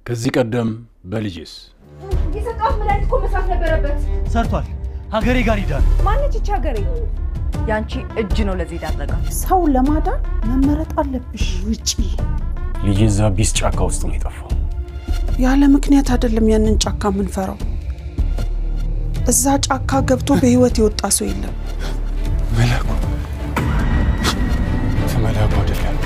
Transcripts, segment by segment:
ከዚህ ቀደም በልጅስ የሰጣት መድኃኒት እኮ መስራት ነበረበት። ሰርቷል። ሀገሬ ጋር ይዳል። ማነች እቺ ሀገሬ? ያንቺ እጅ ነው ለዚህ ዳረጋት። ሰው ለማዳን መመረጥ አለብሽ። ውጪ ልጅ እዛ ቢስ ጫካ ውስጥ ነው የጠፋው። ያለ ምክንያት አይደለም ያንን ጫካ ምን ፈራው። እዛ ጫካ ገብቶ በህይወት የወጣ ሰው የለም። መላኩ ተመላኩ አይደለም።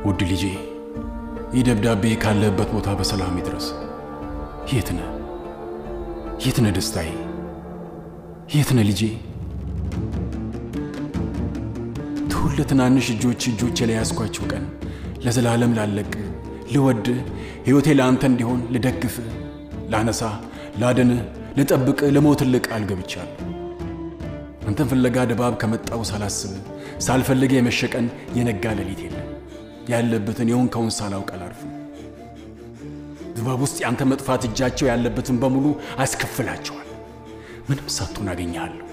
ውድ ልጄ ይደብዳቤ ካለበት ቦታ በሰላም ይድረስ። የት ነህ ደስታዬ? የት ነህ ልጄ? ትሁል ትናንሽ እጆቼ ላይ ያስኳቸው ቀን ለዘላለም ላለቅ ልወድ ህይወቴ ለአንተ እንዲሆን ልደግፍ ላነሳ ላድን ልጠብቅ ለሞትልቅ አልገብቻለሁ። አንተን ፍለጋ ድባብ ከመጣው ሳላስብ ሳልፈልግ የመሸቀን የነጋ ሌሊት የለም። ያለበትን የሆንከውን ሳላውቅ አላርፍም። ድባብ ውስጥ ያንተ መጥፋት እጃቸው ያለበትን በሙሉ አስከፍላቸዋል። ምንም ሳትሆን አገኘሃለሁ።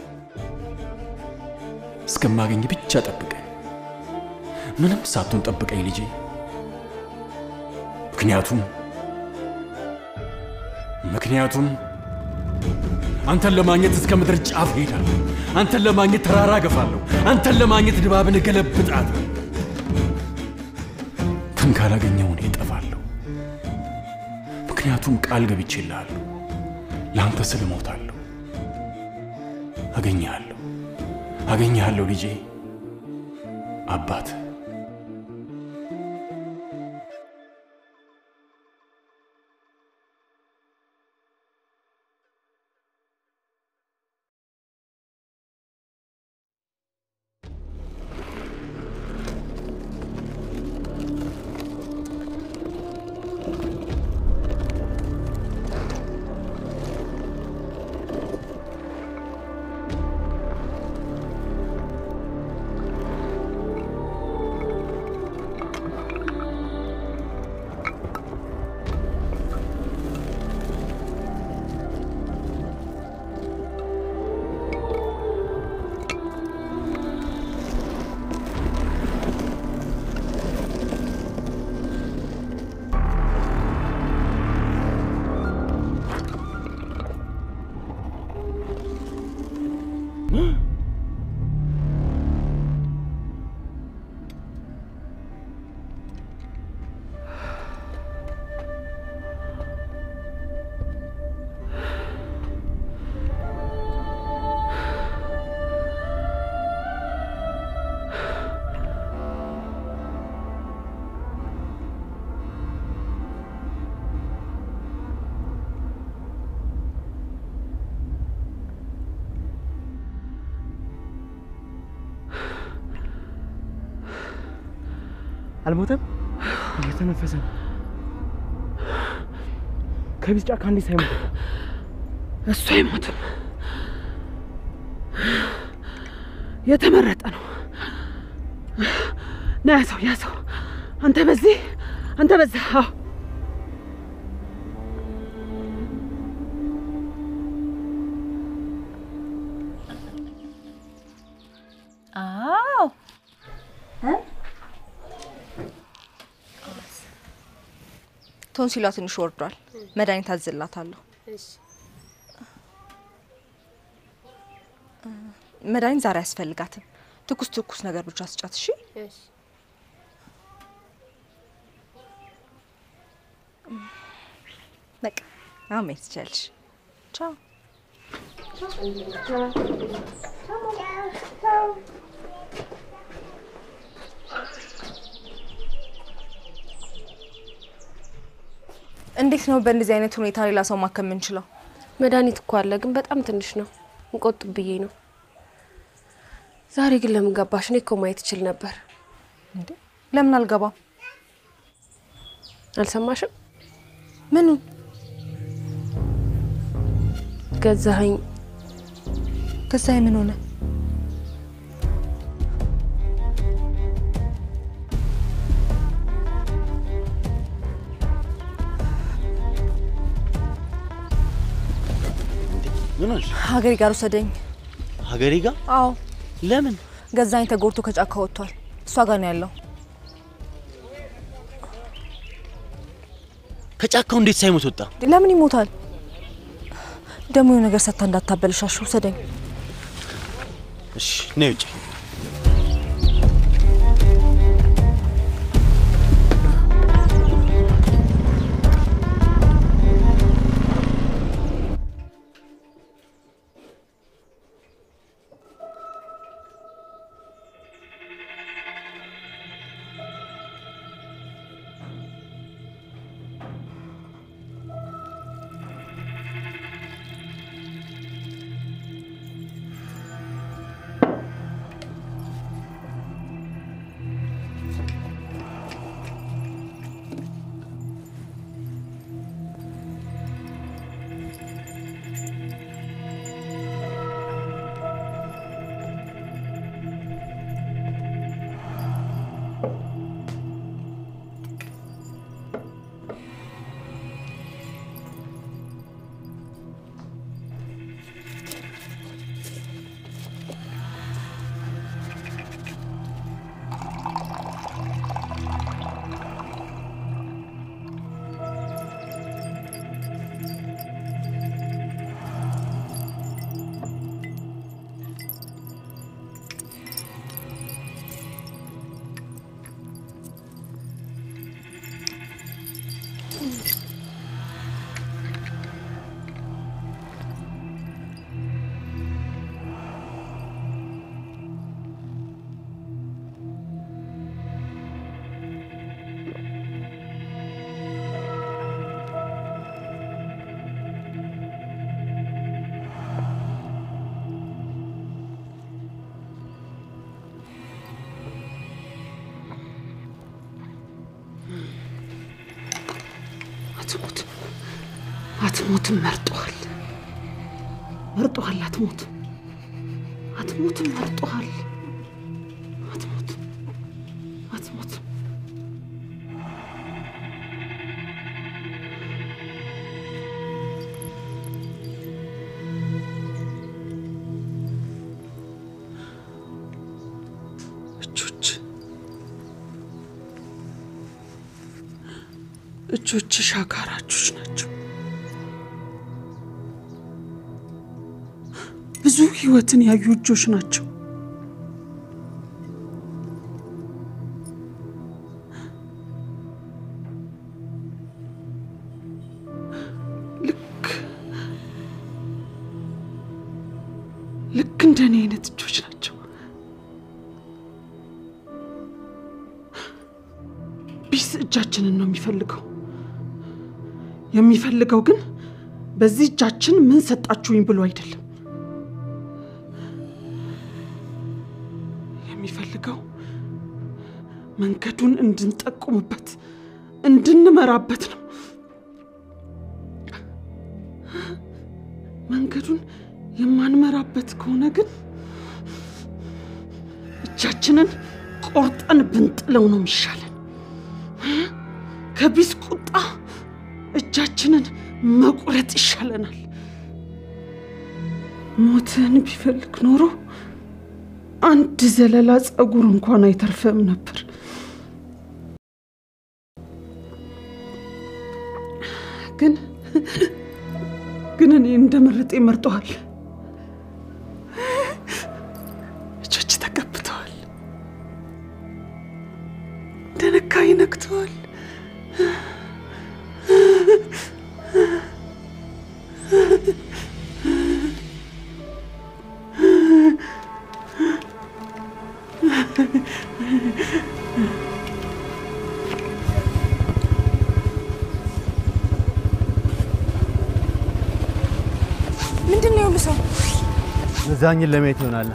እስከማገኝ ብቻ ጠብቀኝ። ምንም ሳትሆን ጠብቀኝ ልጄ። ምክንያቱም አንተን ለማግኘት እስከ ምድር ጫፍ ሄዳለሁ። አንተን ለማግኘት ተራራ ገፋለሁ። አንተን ለማግኘት ድባብን ገለብጣለሁ። ካላገኘው እኔ እጠፋለሁ። ምክንያቱም ቃል ገብቼልሃለሁ። ላንተ ስል እሞታለሁ። አገኘሃለሁ ልጄ። አባት አልሞተም እየተነፈሰ ነው ከቢስ ጫካ እንዴት ሳይሞት እሱ አይሞትም የተመረጠ ነው ና ያሰው አንተ በዚህ አንተ በዛ አዎ ቶንሲሏ ትንሽ ወርዷል መድኃኒት አዝላታለሁ እሺ መድኃኒት ዛሬ ያስፈልጋትም ትኩስ ነገር ብቻ አስጫት እሺ እሺ በቃ አሜን ትችያለሽ ቻው እንዴት ነው በእንደዚህ አይነት ሁኔታ ሌላ ሰው ማከም እንችለው መድኃኒት እኮ አለ ግን በጣም ትንሽ ነው እንቆጥብዬ ነው ዛሬ ግን ለምን ገባሽ እኔ እኮ ማየት ይችል ነበር እንዴ ለምን አልገባም አልሰማሽም ምኑ ገዛኸኝ ምን ሆነ ምንሽ ሀገሬ ጋር ወሰደኝ ሀገሬ ጋር አዎ ለምን ገዛኝ ተጎርቶ ከጫካ ወጥቷል እሷ ጋር ነው ያለው ከጫካው እንዴት ሳይሞት ወጣ ለምን ይሞታል ደሞ ነገር ሰታ እንዳታበልሻሽ ወሰደኝ እሺ ነይ ውጪ አትሞትም መርጧል አትሞትም መርጧል አትሞትም እጆችሽ አጋራጆች ናቸው ብዙ ህይወትን ያዩ እጆች ናቸው ልክ እንደኔ አይነት እጆች ናቸው ቢስ እጃችንን ነው የሚፈልገው ግን በዚህ እጃችን ምን ሰጣችሁኝ ብሎ አይደለም መንገዱን እንድንጠቁምበት እንድንመራበት ነው። መንገዱን የማንመራበት ከሆነ ግን እጃችንን ቆርጠን ብንጥለው ነው የሚሻለን። ከቢስ ቁጣ እጃችንን መቁረጥ ይሻለናል። ሞትን ቢፈልግ ኖሮ አንድ ዘለላ ጸጉር እንኳን አይተርፈም ነበር። ግን እኔ እንደመረጠ መርጧል። እጆች ተቀብተዋል፣ እንደነካይ ነክተዋል። ምንድነው ያሉሰው? መዛኝን ለማየት ይሆናል።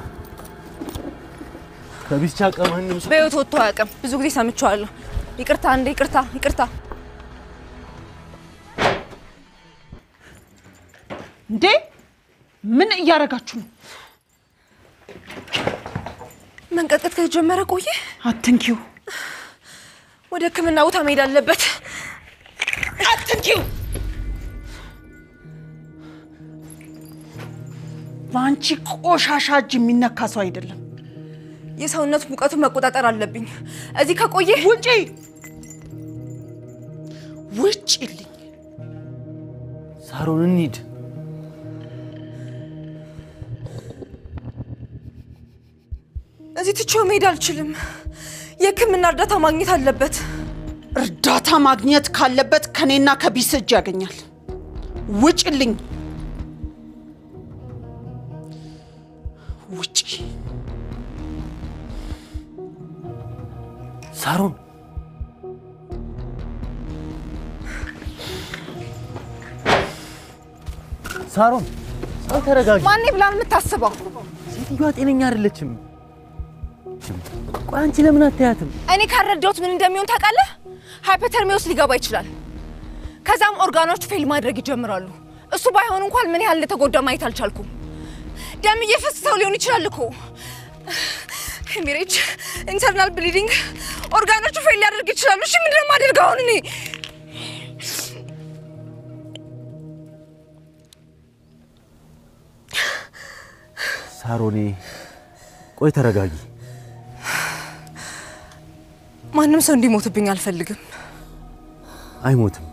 ከቢስቻ ቀማንም በህይወት ወጥቶ አያውቅም። ብዙ ጊዜ ሰምቼዋለሁ። ይቅርታ እንደ ይቅርታ እንዴ ምን እያረጋችሁ ነው? መንቀጥቀጥ ከጀመረ ቆየ። አትንኪው። ወደ ሕክምና ቦታ መሄድ አለበት። አትንኪው። ባንቺ ቆሻሻ እጅ የሚነካ ሰው አይደለም። የሰውነት ሙቀቱን መቆጣጠር አለብኝ። እዚህ ከቆየ ውጪልኝ። ሳሮን እንሂድ። እዚህ ትቼው መሄድ አልችልም። የሕክምና እርዳታ ማግኘት አለበት። እርዳታ ማግኘት ካለበት ከኔና ከቢስ እጅ ያገኛል። ውጪልኝ። ውጪ። ሳሮን ተረጋጊ። ማን ብላን የምታስበው? ሴትዮዋ ጤነኛ አይደለችም። ቆይ አንቺ ለምን አታያትም? እኔ ካረዳሁት ምን እንደሚሆን ታውቃለህ? ሃይፖተርሚያ ውስጥ ሊገባ ይችላል። ከዛም ኦርጋኖቹ ፌል ማድረግ ይጀምራሉ። እሱ ባይሆን እንኳን ምን ያህል እንደተጎዳ ማየት አልቻልኩም። ደም እየፈሰሰው ሊሆን ይችላል እኮ። ሄሜሬጅ፣ ኢንተርናል ብሊዲንግ፣ ኦርጋኖቹ ፌል ሊያደርግ ይችላል። እሺ ምንድነው የማደርገው አሁን እኔ? ሳሮኔ ቆይ ተረጋጊ። ማንም ሰው እንዲሞትብኝ አልፈልግም። አይሞትም።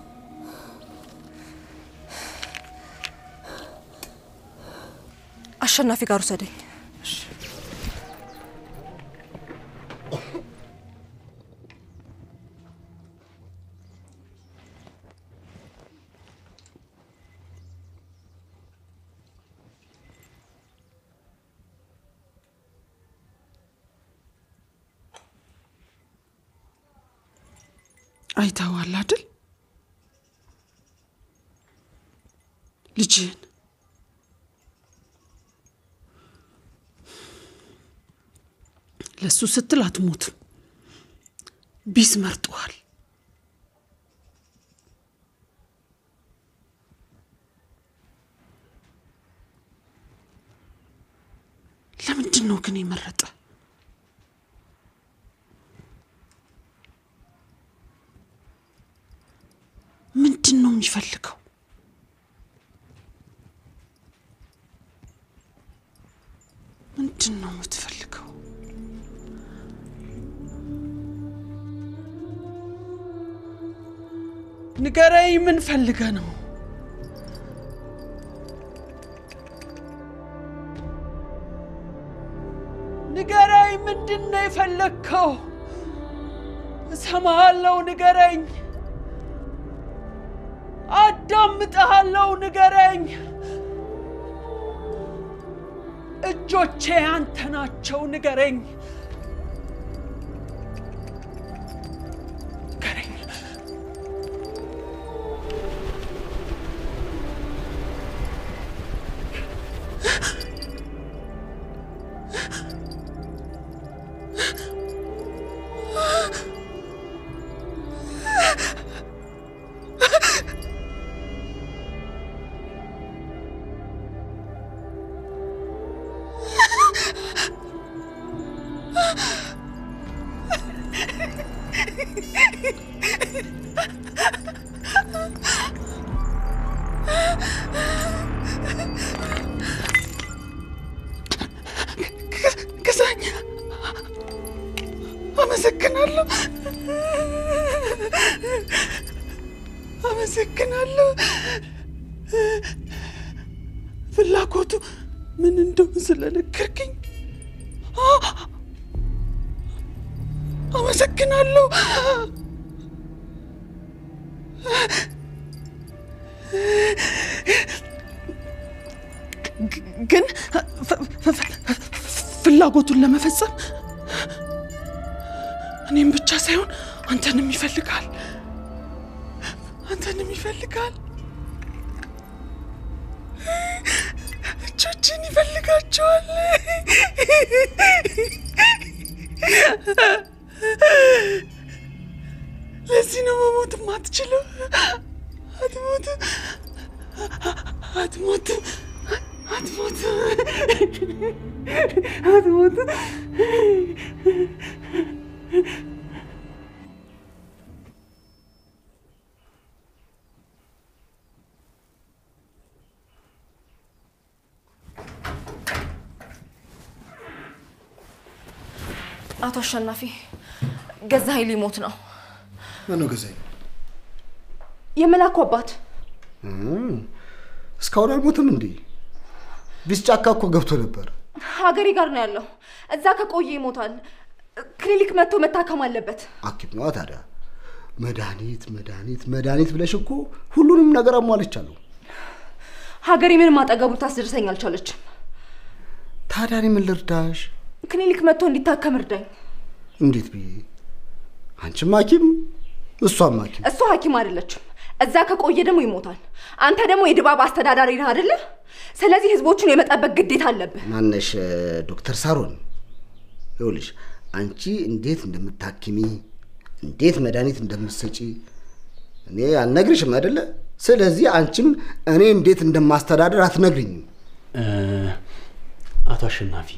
አሸናፊ ጋር ወሰደኝ። አይተዋል አይደል? ልጅን ለሱ ስትል አትሞትም። ቢስ መርጧል። ለምንድን ነው ግን የመረጠ? ምንድን ነው የሚፈልገው? ምንድን ነው የምትፈልገው? ንገረኝ። ምን ፈልገ ነው? ንገረኝ። ምንድን ነው የፈለግከው? እሰማሃለሁ። ንገረኝ። አዳምጥሃለሁ። ንገረኝ። እጆቼ አንተ ናቸው። ንገረኝ። ንገረኝ። አመሰግናለሁ። አመሰግናለሁ። ፍላጎቱ ምን እንደሆነ ስለነገርከኝ አመሰግናለሁ። ግን ፍላጎቱን ለመፈጸም እኔም ብቻ ሳይሆን አንተንም ይፈልጋል። አንተንም ይፈልጋል። እጆችን ይፈልጋቸዋል። ለዚህ ነው መሞትም አትችልም። አትሞትም። አትሞትም። አትሞትም። አትሞትም። አቶ አሸናፊ ገዛኸኝ ሊሞት ነው። ማነው ገዛኸኝ? የመላኩ አባት። እስካሁን አልሞትም እንዴ? ቢስጫካ እኮ ገብቶ ነበር። ሀገሬ ጋር ነው ያለው። እዛ ከቆየ ይሞታል። ክሊኒክ መጥቶ መታከም አለበት። ሐኪም ነው ታዲያ። መድኃኒት ብለሽ እኮ ሁሉንም ነገር አሟልቻለሁ። ሀገሬ ምንም አጠገቡ ታስደርሰኝ አልቻለችም። ታዲያ እኔ ምን ልርዳሽ? ክሊኒክ መጥቶ እንዲታከም እርዳኝ። እንዴት ብዬ? አንቺም ሐኪም እሷም ሐኪም። እሷ ሐኪም አይደለችም። እዛ ከቆየ ደግሞ ይሞታል። አንተ ደግሞ የድባብ አስተዳዳሪ ነህ አይደለ? ስለዚህ ህዝቦቹን የመጠበቅ ግዴታ አለብህ። ማነሽ? ዶክተር ሳሮን። ይኸውልሽ አንቺ እንዴት እንደምታክሚ እንዴት መድኃኒት እንደምትሰጪ እኔ አልነግርሽም አይደለ? ስለዚህ አንቺም እኔ እንዴት እንደማስተዳደር አትነግሪኝም። አቶ አሸናፊ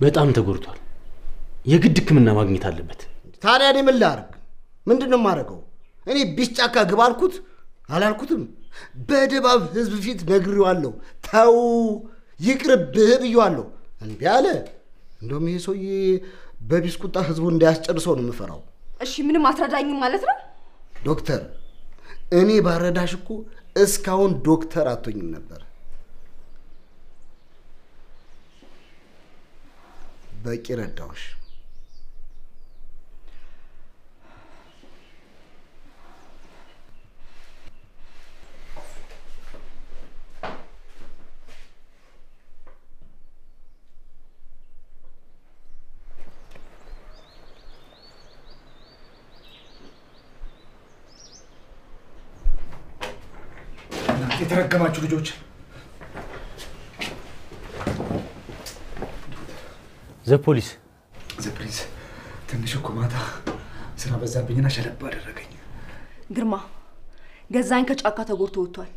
በጣም ተጎድቷል። የግድ ህክምና ማግኘት አለበት። ታዲያ እኔ ምን ላድርግ? ምንድነው የማደርገው? እኔ ቢስጫካ ግባ አልኩት አላልኩትም? በድባብ ህዝብ ፊት ነግሬዋለሁ። ተው ይቅርብህ ብዬዋለሁ። እንቢ አለ። እንደውም ይሄ ሰውዬ በቢስ ቁጣ ህዝቡን እንዳያስጨርሰው ነው የምፈራው። እሺ ምንም አትረዳኝም ማለት ነው? ዶክተር እኔ ባረዳሽ እኮ እስካሁን ዶክተር አትሆኝም ነበር። በቂ ረዳውሽ። የተረገማችሁ ልጆች። ዘፖሊስ ትንሽ እኮ ማታ ስራ በዛብኝና ሸለብ አደረገኝ። ግርማ ገዛኝ ከጫካ ተጎድቶ ወጥቷል።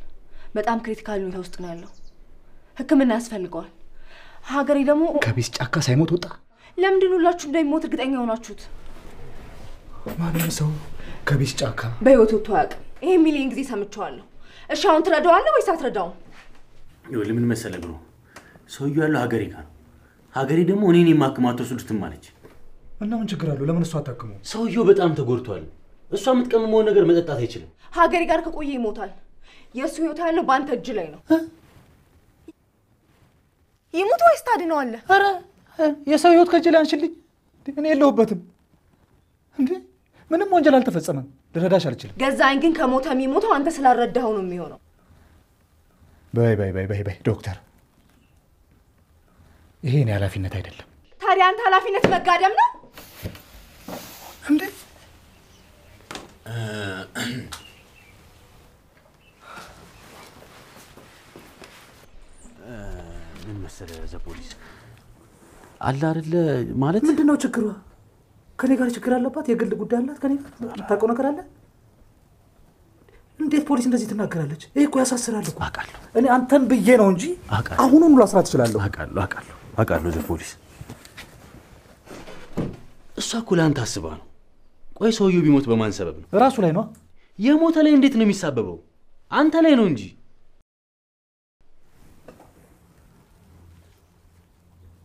በጣም ክሪቲካል ሁኔታ ውስጥ ነው ያለው። ህክምና ያስፈልገዋል። ሀገሬ ደግሞ ከቢስ ጫካ ሳይሞት ወጣ። ለምንድን ነው ሁላችሁ እንደሚሞት እርግጠኛ ሆናችሁት? ማንም ሰው ከቢስ ጫካ በህይወት ወጥቶ አያውቅም። ይሄ ሚሊዮን ጊዜ ሰምቼዋለሁ። እሺ አሁን ትረዳዋለህ ወይስ አትረዳውም? ይኸውልህ ምን መሰለህ ብሎ ሰውዬው ያለው ሀገሬ ጋር ነው። ሀገሬ ደግሞ እኔን የማክማተው ስልትም አለች። እና ምን ችግር አለው? ለምን እሱ አታክሙ? ሰውዬው በጣም ተጎድቷል። እሷ የምትቀምመውን ነገር መጠጣት አይችልም። ሀገሬ ጋር ከቆየ ይሞታል። የእሱ ህይወት ያለው በአንተ እጅ ላይ ነው። ይሙት ወይስ ታድነዋለህ? ኧረ የሰው ህይወት ከእጄ ላይ አንሽልኝ። እኔ የለሁበትም እንዴ። ምንም ወንጀል አልተፈጸመም። ልረዳሽ አልችልም። ገዛኝ ግን ከሞተ የሚሞተው አንተ ስላልረዳኸው ነው የሚሆነው። በይ ዶክተር፣ ይሄ የኔ ኃላፊነት አይደለም። ታዲያ አንተ ኃላፊነት መጋደም ነው እንዴ? ምን መሰለህ ዘፖሊስ አለ አይደለ ማለት ምንድነው ችግሩ? ከኔ ጋር ችግር አለባት? የግል ጉዳይ አላት ከኔ ጋር? የምታውቀው ነገር አለ? እንዴት ፖሊስ እንደዚህ ትናገራለች? ይሄ እኮ ያሳስራል እኮ። አውቃለሁ። እኔ አንተን ብዬ ነው እንጂ አሁኑን ሁሉ አስራት እችላለሁ። አውቃለሁ ዘፖሊስ። እሷ እኮ ለአንተ አስባ ነው። ቆይ ሰውየው ቢሞት በማን ሰበብ ነው? ራሱ ላይ ነው። የሞተ ላይ እንዴት ነው የሚሳበበው? አንተ ላይ ነው እንጂ።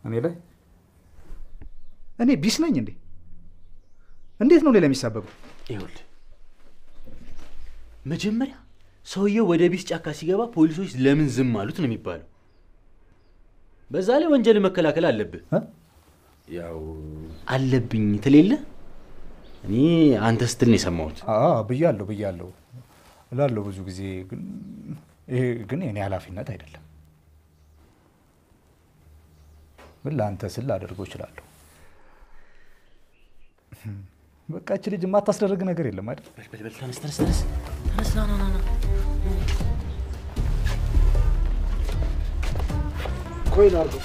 እኔ ላይ? እኔ ቢስ ነኝ እንዴ? እንዴት ነው ሌላ የሚሳበቡ? ይኸውልህ መጀመሪያ ሰውየው ወደ ቢስ ጫካ ሲገባ ፖሊሶች ለምን ዝም አሉት ነው የሚባለው። በዛ ላይ ወንጀል መከላከል አለብህ። ያው አለብኝ ትሌለ እኔ አንተ ስትል ነው የሰማሁት። ብያለሁ እላለሁ ብዙ ጊዜ፣ ግን ይሄ ግን የኔ ኃላፊነት አይደለም። ግን ለአንተ ስል ላደርገው እችላለሁ። በቃ እቺ ልጅ የማታስደርግ ነገር የለም አይደል? በል ተነስ ና ቆይ ላድርገው።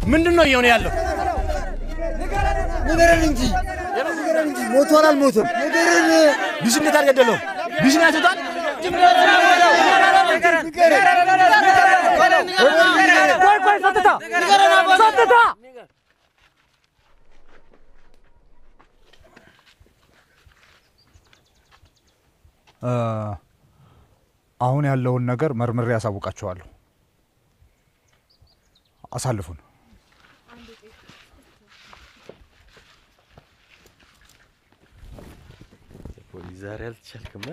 ምንድነው እየሆነ ያለው? ንገረን እንጂ ሞቷል አልሞተም? ንገረን። ቢስነት አልገደለውም። ቢስነት ያስወጣል። ቆይ ሰጥታ አሁን ያለውን ነገር መርምሬ ያሳውቃቸዋለሁ። አሳልፉን። ፖሊስ ዛሬ አልተቻልክም።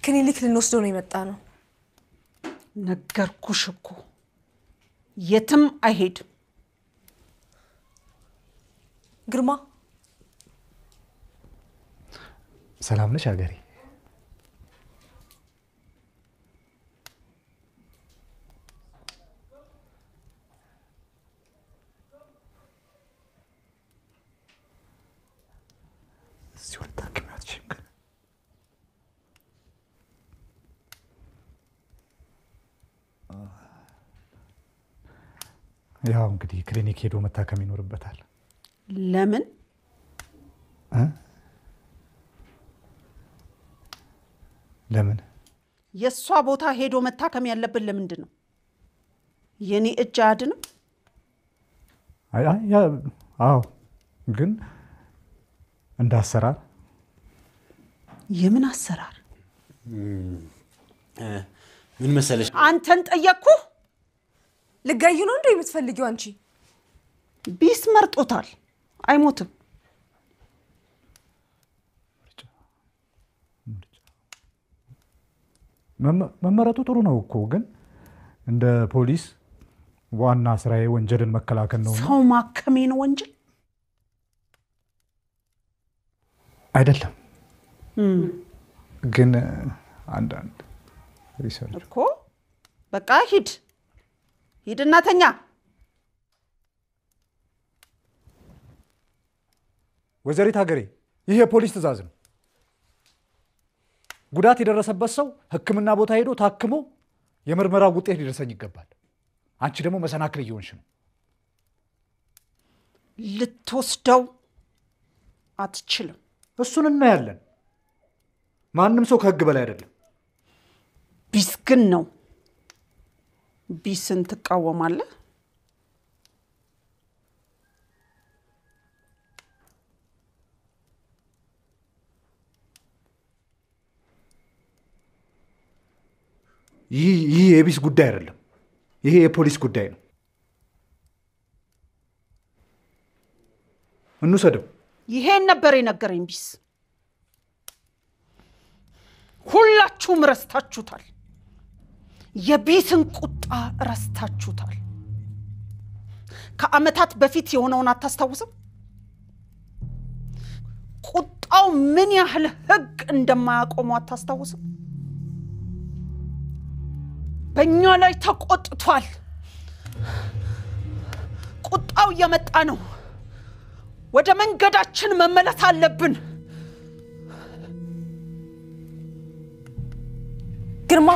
ክሊኒክ ልንወስደው ነው የመጣ ነው። ነገርኩሽ እኮ የትም አይሄድም። ግርማ ሰላም ነሽ ሀገሬ? ያው እንግዲህ ክሊኒክ ሄዶ መታከም ይኖርበታል። ለምን? ለምን? የሷ ቦታ ሄዶ መታከም ያለብን ለምንድን ነው? የኔ እጅ አያድንም? አዎ፣ ግን እንደ አሰራር። የምን አሰራር? ምን መሰለሽ፣ አንተን ጠየቅኩ። ልጋዩ ነው እንዴ የምትፈልጊው አንቺ? ቢስ መርጦታል፣ አይሞትም። መመረጡ ጥሩ ነው እኮ፣ ግን እንደ ፖሊስ ዋና ስራዬ ወንጀልን መከላከል ነው። ሰው ማከሜ ነው ወንጀል አይደለም። ግን አንዳንድ ሪሰርች እኮ በቃ ሂድና ተኛ። ወይዘሪት ሀገሬ፣ ይህ የፖሊስ ትዕዛዝ ነው። ጉዳት የደረሰበት ሰው ሕክምና ቦታ ሄዶ ታክሞ የምርመራ ውጤት ሊደርሰኝ ይገባል። አንቺ ደግሞ መሰናክል እየሆንሽ ነው። ልትወስደው አትችልም። እሱን እናያለን። ማንም ሰው ከህግ በላይ አይደለም። ቢስ ግን ነው። ቢስን ትቃወማለህ? ይህ የቢስ ጉዳይ አይደለም። ይሄ የፖሊስ ጉዳይ ነው። እንውሰደው። ይሄን ነበር የነገረኝ ቢስ። ሁላችሁም ረስታችሁታል። የቢስን ቁጣ ረስታችሁታል። ከዓመታት በፊት የሆነውን አታስታውስም? ቁጣው ምን ያህል ህግ እንደማያቆመው አታስታውስም? በእኛ ላይ ተቆጥቷል። ቁጣው እየመጣ ነው። ወደ መንገዳችን መመለስ አለብን። ግርማ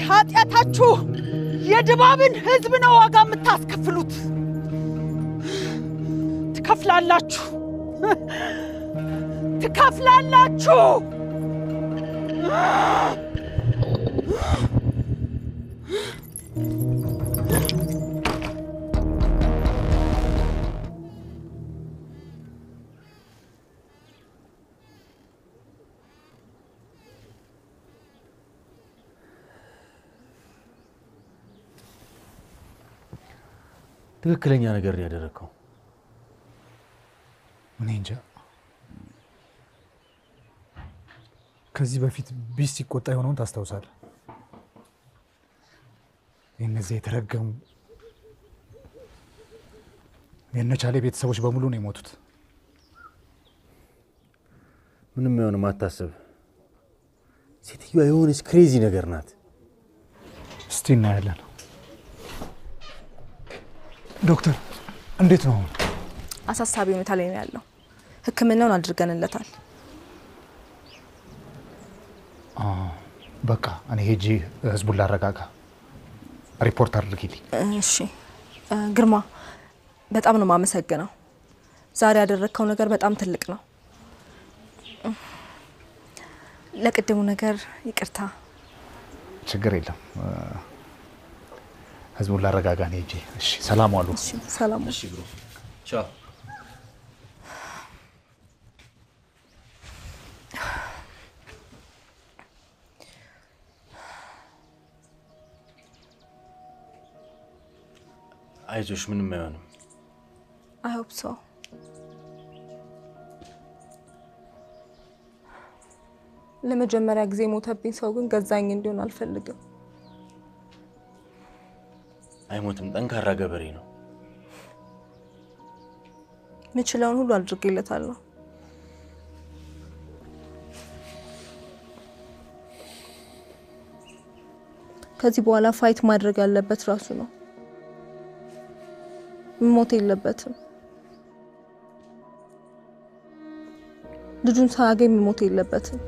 ኃጢአታችሁ የድባብን ህዝብ ነው ዋጋ የምታስከፍሉት። ትከፍላላችሁ ትከፍላላችሁ። ትክክለኛ ነገር ያደረከው እኔ እንጃ። ከዚህ በፊት ቢስ ሲቆጣ የሆነውን ታስታውሳለህ? የእነዚህ የተረገሙ የነቻሌ ቤተሰቦች በሙሉ ነው የሞቱት። ምንም የሆነ ማታሰብ ሴትዮዋ የሆነች ክሬዚ ነገር ናት። እስቲ እናያለን። ዶክተር እንዴት ነው? አሳሳቢ ሁኔታ ላይ ነው ያለው። ህክምናውን አድርገንለታል። በቃ እኔ ሄጂ ህዝቡን ላረጋጋ። ሪፖርት አድርጊልኝ። እሺ ግርማ፣ በጣም ነው ማመሰግነው። ዛሬ ያደረከው ነገር በጣም ትልቅ ነው። ለቅድሙ ነገር ይቅርታ። ችግር የለም። ህዝቡን ላረጋጋ ነው ሄጂ። እሺ ሰላም ዋሉ። እሺ ሰላም። እሺ ብሮ ቻው። አይዞሽ ምንም አይሆንም። I hope so. ለመጀመሪያ ጊዜ ሞተብኝ ሰው ግን ገዛኝ እንዲሆን አልፈልግም። አይሞትም፣ ጠንካራ ገበሬ ነው። ምችለውን ሁሉ አድርጌለታለሁ። ከዚህ በኋላ ፋይት ማድረግ ያለበት ራሱ ነው። ሞት የለበትም። ልጁን ሳያገኝ ሞት የለበትም።